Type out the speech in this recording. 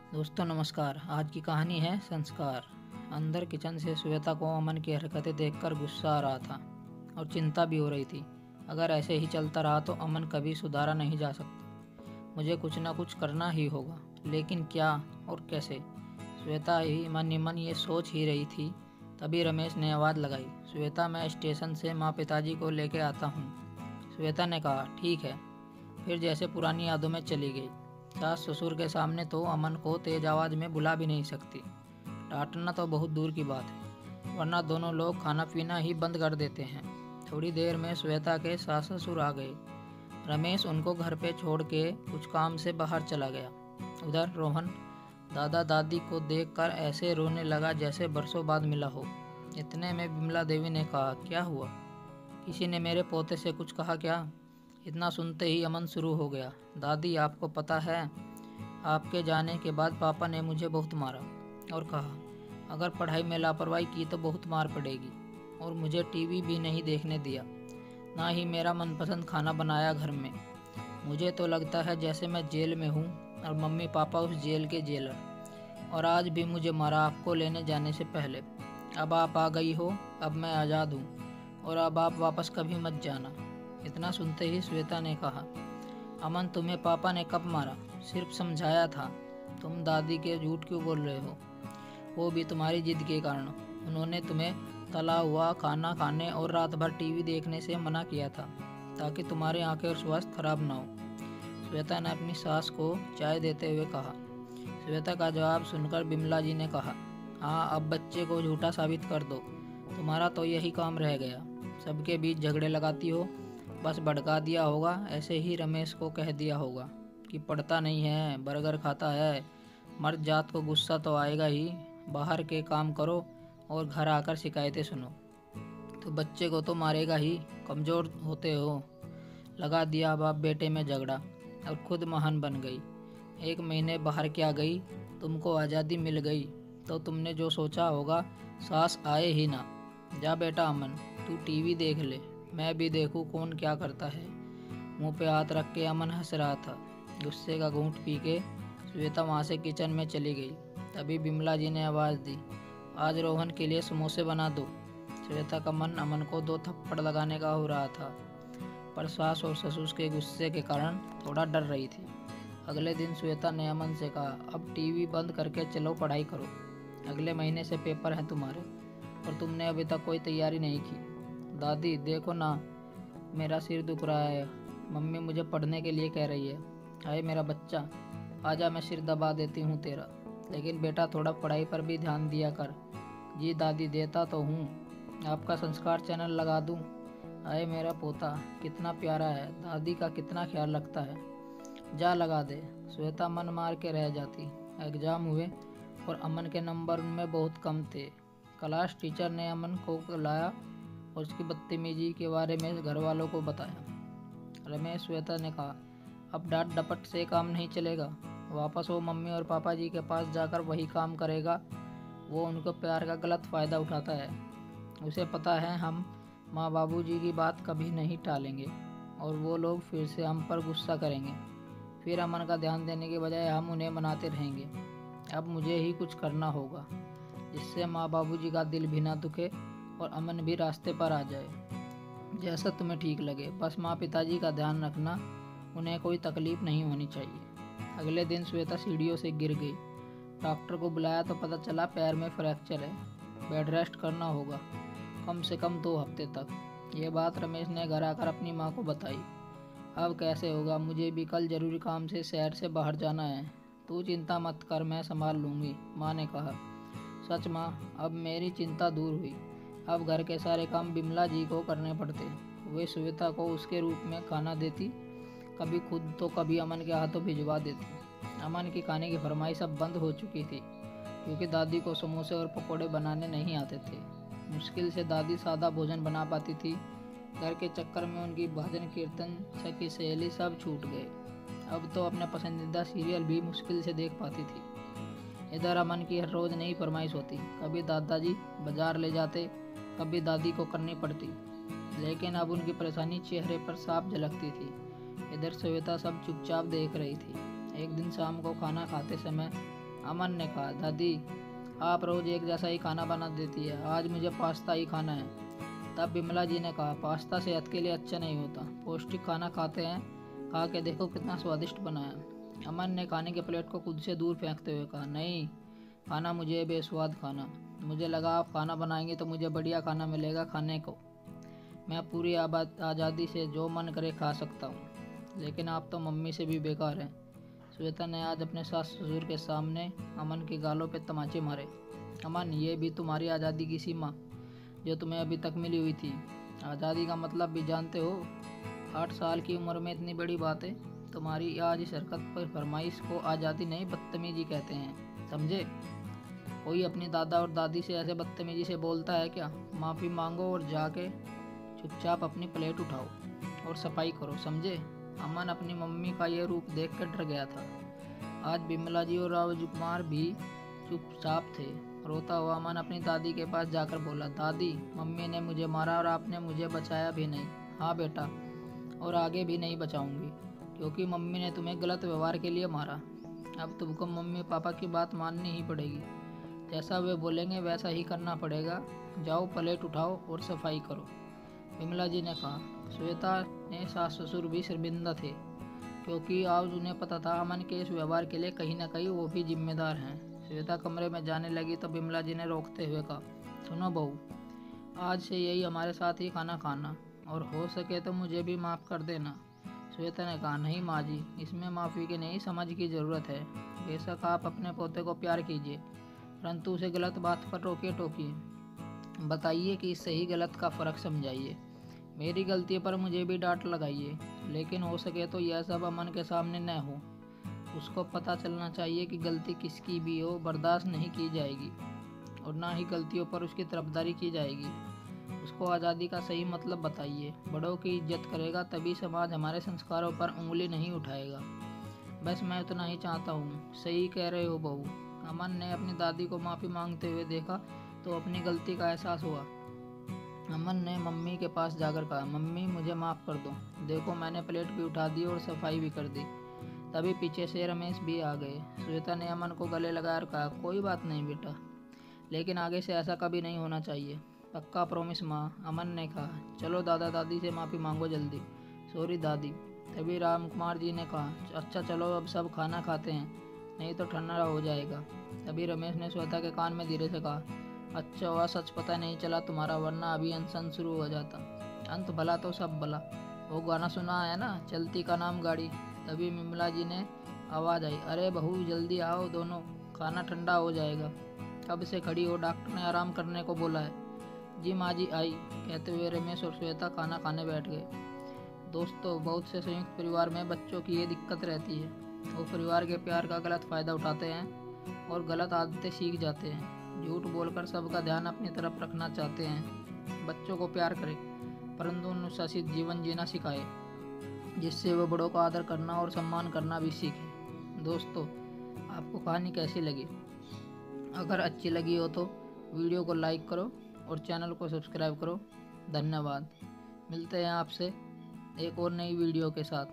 दोस्तों नमस्कार। आज की कहानी है संस्कार। अंदर किचन से श्वेता को अमन की हरकतें देखकर गुस्सा आ रहा था और चिंता भी हो रही थी। अगर ऐसे ही चलता रहा तो अमन कभी सुधारा नहीं जा सकता। मुझे कुछ ना कुछ करना ही होगा, लेकिन क्या और कैसे? श्वेता ही मन ही मन ये सोच ही रही थी, तभी रमेश ने आवाज़ लगाई, श्वेता मैं स्टेशन से माँ पिताजी को लेके आता हूँ। श्वेता ने कहा ठीक है, फिर जैसे पुरानी यादों में चली गई। सास ससुर के सामने तो अमन को तेज आवाज़ में बुला भी नहीं सकती, डांटना तो बहुत दूर की बात है, वरना दोनों लोग खाना पीना ही बंद कर देते हैं। थोड़ी देर में श्वेता के सास ससुर आ गए। रमेश उनको घर पे छोड़ के कुछ काम से बाहर चला गया। उधर रोहन दादा दादी को देखकर ऐसे रोने लगा जैसे बरसों बाद मिला हो। इतने में बिमला देवी ने कहा, क्या हुआ? किसी ने मेरे पोते से कुछ कहा क्या? इतना सुनते ही अमन शुरू हो गया, दादी आपको पता है, आपके जाने के बाद पापा ने मुझे बहुत मारा और कहा अगर पढ़ाई में लापरवाही की तो बहुत मार पड़ेगी, और मुझे टीवी भी नहीं देखने दिया, ना ही मेरा मनपसंद खाना बनाया घर में। मुझे तो लगता है जैसे मैं जेल में हूँ और मम्मी पापा उस जेल के जेलर, और आज भी मुझे मारा आपको लेने जाने से पहले। अब आप आ गई हो, अब मैं आज़ाद हूँ, और अब आप वापस कभी मत जाना। इतना सुनते ही श्वेता ने कहा, अमन तुम्हें पापा ने कब मारा? सिर्फ समझाया था। तुम दादी के झूठ क्यों बोल रहे हो? वो भी तुम्हारी जिद के कारण। उन्होंने तुम्हें तला हुआ खाना खाने और रात भर टीवी देखने से मना किया था, ताकि तुम्हारी आंखें और स्वास्थ्य खराब ना हो। श्वेता ने अपनी सास को चाय देते हुए कहा। श्वेता का जवाब सुनकर बिमला जी ने कहा, हाँ अब बच्चे को झूठा साबित कर दो, तुम्हारा तो यही काम रह गया। सबके बीच झगड़े लगाती हो, बस भड़का दिया होगा, ऐसे ही रमेश को कह दिया होगा कि पढ़ता नहीं है, बर्गर खाता है। मर्द जात को गुस्सा तो आएगा ही, बाहर के काम करो और घर आकर शिकायतें सुनो तो बच्चे को तो मारेगा ही, कमज़ोर होते हो। लगा दिया बाप बेटे में झगड़ा और खुद महान बन गई। 1 महीने बाहर क्या गई, तुमको आज़ादी मिल गई तो तुमने जो सोचा होगा सास आए ही ना। जा बेटा अमन, तू टीवी देख ले, मैं भी देखूं कौन क्या करता है। मुंह पे हाथ रख के अमन हंस रहा था। गुस्से का घूंट पी के श्वेता वहाँ से किचन में चली गई। तभी बिमला जी ने आवाज़ दी, आज रोहन के लिए समोसे बना दो। श्वेता का मन अमन को 2 थप्पड़ लगाने का हो रहा था, पर सास और ससुर के गुस्से के कारण थोड़ा डर रही थी। अगले दिन श्वेता ने अमन से कहा, अब टीवी बंद करके चलो पढ़ाई करो, अगले महीने से पेपर हैं तुम्हारे, और तुमने अभी तक कोई तैयारी नहीं की। दादी देखो ना, मेरा सिर दुख रहा है, मम्मी मुझे पढ़ने के लिए कह रही है। हाय मेरा बच्चा, आजा मैं सिर दबा देती हूँ तेरा, लेकिन बेटा थोड़ा पढ़ाई पर भी ध्यान दिया कर। जी दादी देता तो हूँ, आपका संस्कार चैनल लगा दूँ। हाय मेरा पोता कितना प्यारा है, दादी का कितना ख्याल रखता है, जा लगा दे। श्वेता मन मार के रह जाती। एग्ज़ाम हुए और अमन के नंबर उनमें बहुत कम थे। क्लास टीचर ने अमन को बुलाया और उसकी बदतमीजी के बारे में घर वालों को बताया। रमेश श्वेता ने कहा, अब डांट डपट से काम नहीं चलेगा, वापस वो मम्मी और पापा जी के पास जाकर वही काम करेगा। वो उनको प्यार का गलत फ़ायदा उठाता है। उसे पता है हम माँ बाबू जी की बात कभी नहीं टालेंगे और वो लोग फिर से हम पर गुस्सा करेंगे। फिर अमन का ध्यान देने के बजाय हम उन्हें मनाते रहेंगे। अब मुझे ही कुछ करना होगा, जिससे माँ बाबूजी का दिल भी ना दुखे और अमन भी रास्ते पर आ जाए। जैसा तुम्हें ठीक लगे, बस माँ पिताजी का ध्यान रखना, उन्हें कोई तकलीफ नहीं होनी चाहिए। अगले दिन श्वेता सीढ़ियों से गिर गई। डॉक्टर को बुलाया तो पता चला पैर में फ्रैक्चर है, बेड रेस्ट करना होगा कम से कम 2 हफ्ते तक। ये बात रमेश ने घर आकर अपनी माँ को बताई। अब कैसे होगा, मुझे भी कल ज़रूरी काम से शहर से बाहर जाना है, तू चिंता मत कर, मैं संभाल लूँगी, माँ ने कहा। सच माँ, अब मेरी चिंता दूर हुई। अब घर के सारे काम बिमला जी को करने पड़ते। वे श्वेता को उसके रूप में खाना देती, कभी खुद तो कभी अमन के हाथों भिजवा देती। अमन की खाने की फरमाइश अब बंद हो चुकी थी, क्योंकि दादी को समोसे और पकोड़े बनाने नहीं आते थे। मुश्किल से दादी सादा भोजन बना पाती थी। घर के चक्कर में उनकी भजन कीर्तन सखी सहेली सब छूट गए। अब तो अपना पसंदीदा सीरियल भी मुश्किल से देख पाती थी। इधर अमन की हर रोज़ नई फरमाइश होती, कभी दादाजी बाजार ले जाते, कभी दादी को करनी पड़ती, लेकिन अब उनकी परेशानी चेहरे पर साफ झलकती थी। इधर श्वेता सब चुपचाप देख रही थी। एक दिन शाम को खाना खाते समय अमन ने कहा, दादी आप रोज एक जैसा ही खाना बना देती है, आज मुझे पास्ता ही खाना है। तब बिमला जी ने कहा, पास्ता सेहत के लिए अच्छा नहीं होता, पौष्टिक खाना खाते हैं, खा के देखो कितना स्वादिष्ट बना है। अमन ने खाने के प्लेट को खुद से दूर फेंकते हुए कहा, नहीं खाना मुझे बेस्वाद खाना, मुझे लगा आप खाना बनाएंगे तो मुझे बढ़िया खाना मिलेगा खाने को, मैं पूरी आज़ादी से जो मन करे खा सकता हूँ, लेकिन आप तो मम्मी से भी बेकार हैं। श्वेता ने आज अपने सास ससुर के सामने अमन के गालों पे तमाचे मारे। अमन, ये भी तुम्हारी आज़ादी की सीमा जो तुम्हें अभी तक मिली हुई थी। आज़ादी का मतलब भी जानते हो? 8 साल की उम्र में इतनी बड़ी बातें। तुम्हारी आज इस हरकत पर फरमाइश को आज़ादी नहीं बदतमीजी कहते हैं, समझे? कोई अपनी दादा और दादी से ऐसे बदतमीजी से बोलता है क्या? माफ़ी मांगो और जाके चुपचाप अपनी प्लेट उठाओ और सफाई करो, समझे? अमन अपनी मम्मी का यह रूप देखकर डर गया था। आज बिमला जी और राजकुमार भी चुपचाप थे। रोता हुआ अमन अपनी दादी के पास जाकर बोला, दादी मम्मी ने मुझे मारा और आपने मुझे बचाया भी नहीं। हाँ बेटा, और आगे भी नहीं बचाऊंगी, क्योंकि मम्मी ने तुम्हें गलत व्यवहार के लिए मारा। अब तुमको मम्मी पापा की बात माननी ही पड़ेगी, जैसा वे बोलेंगे वैसा ही करना पड़ेगा। जाओ प्लेट उठाओ और सफाई करो, बिमला जी ने कहा। श्वेता ने सास ससुर भी शर्मिंदा थे, क्योंकि आज उन्हें पता था अमन के इस व्यवहार के लिए कहीं न कहीं वो भी जिम्मेदार हैं। श्वेता कमरे में जाने लगी तो बिमला जी ने रोकते हुए कहा, सुनो बहू, आज से यही हमारे साथ ही खाना खाना, और हो सके तो मुझे भी माफ़ कर देना। श्वेता ने कहा, नहीं माँ जी, इसमें माफ़ी की नहीं समझ की ज़रूरत है। बेशक आप अपने पोते को प्यार कीजिए, परंतु उसे गलत बात पर रोकिए टोकिए, बताइए कि सही गलत का फ़र्क समझाइए। मेरी गलती पर मुझे भी डांट लगाइए, लेकिन हो सके तो यह सब अमन के सामने न हो। उसको पता चलना चाहिए कि गलती किसकी भी हो बर्दाश्त नहीं की जाएगी, और ना ही गलतियों पर उसकी तरफदारी की जाएगी। उसको आज़ादी का सही मतलब बताइए। बड़ों की इज्जत करेगा तभी समाज हमारे संस्कारों पर उंगली नहीं उठाएगा। बस मैं उतना ही चाहता हूँ। सही कह रहे हो बहू। अमन ने अपनी दादी को माफ़ी मांगते हुए देखा तो अपनी गलती का एहसास हुआ। अमन ने मम्मी के पास जाकर कहा, मम्मी मुझे माफ़ कर दो, देखो मैंने प्लेट भी उठा दी और सफाई भी कर दी। तभी पीछे से रमेश भी आ गए। श्वेता ने अमन को गले लगाकर कहा, कोई बात नहीं बेटा, लेकिन आगे से ऐसा कभी नहीं होना चाहिए, पक्का प्रॉमिस माँ। अमन ने कहा, चलो दादा दादी से माफ़ी मांगो जल्दी। सॉरी दादी। तभी रामकुमार जी ने कहा, अच्छा चलो अब सब खाना खाते हैं, नहीं तो ठंडा हो जाएगा। तभी रमेश ने श्वेता के कान में धीरे से कहा, अच्छा हुआ सच पता नहीं चला तुम्हारा, वरना अभी अनशन शुरू हो जाता। अंत भला तो सब भला। वो गाना सुना है ना, चलती का नाम गाड़ी। तभी विमला जी ने आवाज़ आई, अरे बहू जल्दी आओ दोनों, खाना ठंडा हो जाएगा। कब से खड़ी हो, डॉक्टर ने आराम करने को बोला है। जी माँ जी आई, कहते हुए रमेश और श्वेता खाना खाने बैठ गए। दोस्तों, बहुत से संयुक्त परिवार में बच्चों की ये दिक्कत रहती है, वो परिवार के प्यार का गलत फ़ायदा उठाते हैं और गलत आदतें सीख जाते हैं। झूठ बोलकर सबका ध्यान अपनी तरफ रखना चाहते हैं। बच्चों को प्यार करें, परंतु अनुशासित जीवन जीना सिखाए, जिससे वो बड़ों का आदर करना और सम्मान करना भी सीखें। दोस्तों, आपको कहानी कैसी लगी? अगर अच्छी लगी हो तो वीडियो को लाइक करो और चैनल को सब्सक्राइब करो। धन्यवाद। मिलते हैं आपसे एक और नई वीडियो के साथ।